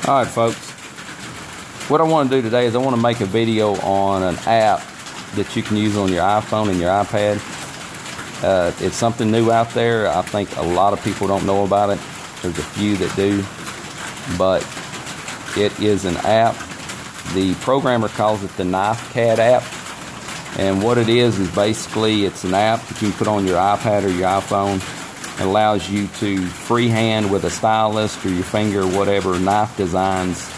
Alright folks, what I want to do today is I want to make a video on an app that you can use on your iPhone and your iPad. It's something new out there. I think a lot of people don't know about it. There's a few that do, but it is an app. The programmer calls it the KnifeCAD app, and what it is basically it's an app that you can put on your iPad or your iPhone. It allows you to freehand with a stylus or your finger or whatever knife designs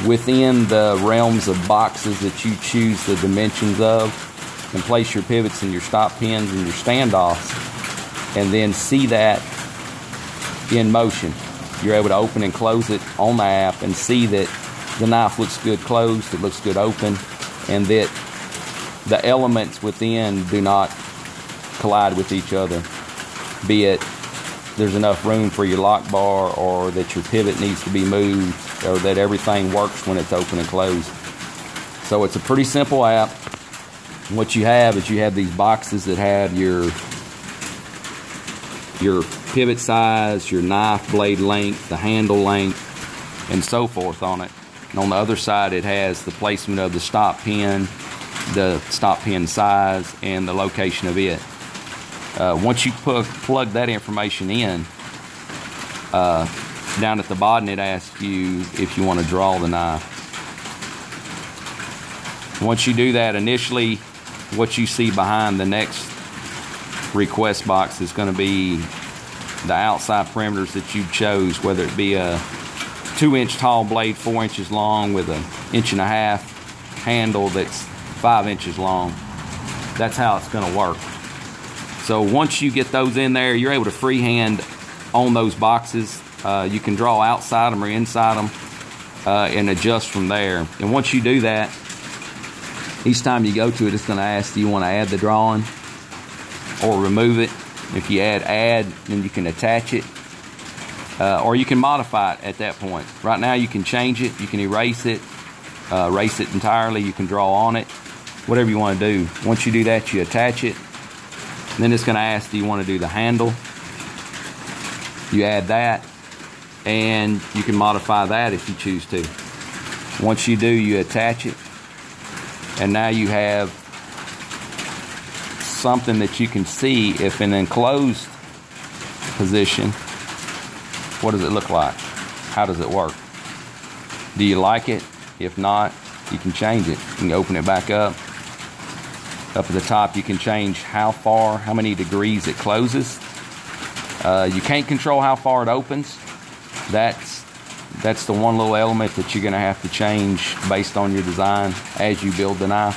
within the realms of boxes that you choose the dimensions of, and place your pivots and your stop pins and your standoffs, and then see that in motion. You're able to open and close it on the app and see that the knife looks good closed, it looks good open, and that the elements within do not collide with each other. Be it there's enough room for your lock bar, or that your pivot needs to be moved, or that everything works when it's open and closed. So it's a pretty simple app. What you have is you have these boxes that have your pivot size, your knife blade length, the handle length, and so forth on it. And on the other side it has the placement of the stop pin, the stop pin size, and the location of it. Once you plug that information in, down at the bottom it asks you if you want to draw the knife. Once you do that, initially what you see behind the next request box is going to be the outside perimeters that you chose, whether it be a 2-inch tall blade 4 inches long with an 1.5 inch handle that's 5 inches long. That's how it's going to work. So once you get those in there, you're able to freehand on those boxes. You can draw outside them or inside them and adjust from there. And once you do that, each time you go to it, it's going to ask, do you want to add the drawing or remove it? If you add, then you can attach it, or you can modify it at that point. Right now you can change it, you can erase it entirely, you can draw on it, whatever you want to do. Once you do that, you attach it. Then it's going to ask, do you want to do the handle? You add that, and you can modify that if you choose to. Once you do, you attach it, and now you have something that you can see. If in an enclosed position, what does it look like? How does it work? Do you like it? If not, you can change it. You can open it back up. Up at the top you can change how many degrees it closes. You can't control how far it opens. That's the one little element that you're going to have to change based on your design as you build the knife.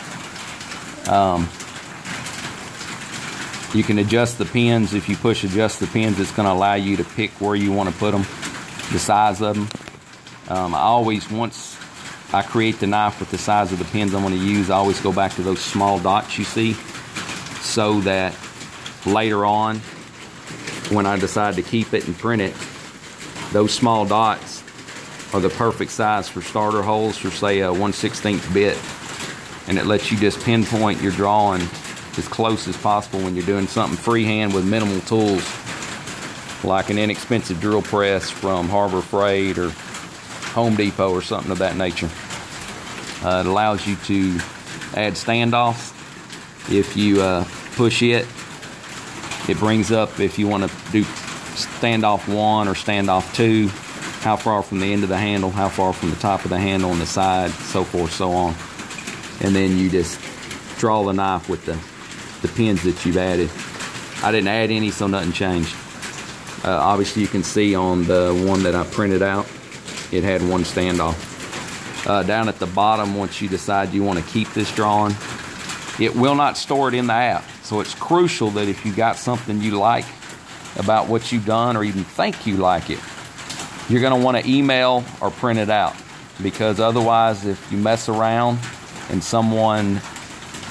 You can adjust the pins. If you push adjust the pins, it's going to allow you to pick where you want to put them, the size of them. Once I create the knife with the size of the pins I'm going to use, I always go back to those small dots you see, so that later on when I decide to keep it and print it, those small dots are the perfect size for starter holes for, say, a 1/16 bit, and it lets you just pinpoint your drawing as close as possible when you're doing something freehand with minimal tools, like an inexpensive drill press from Harbor Freight or Home Depot or something of that nature. It allows you to add standoffs. If you push it, it brings up if you want to do standoff 1 or standoff 2, how far from the end of the handle, how far from the top of the handle and the side, so forth, so on. And then you just draw the knife with the pins that you've added. I didn't add any, so nothing changed. Obviously you can see on the one that I printed out, it had one standoff. Down at the bottom, once you decide you want to keep this drawing, it will not store it in the app. So it's crucial that if you got something you like about what you've done, or even think you like it, you're going to want to email or print it out, because otherwise if you mess around and someone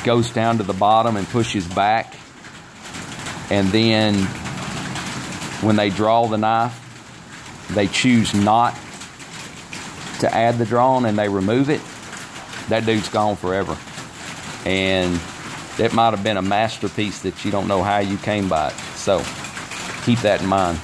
goes down to the bottom and pushes back, and then when they draw the knife they choose not to add the drawing and they remove it, that dude's gone forever. And it might have been a masterpiece that you don't know how you came by it. So keep that in mind.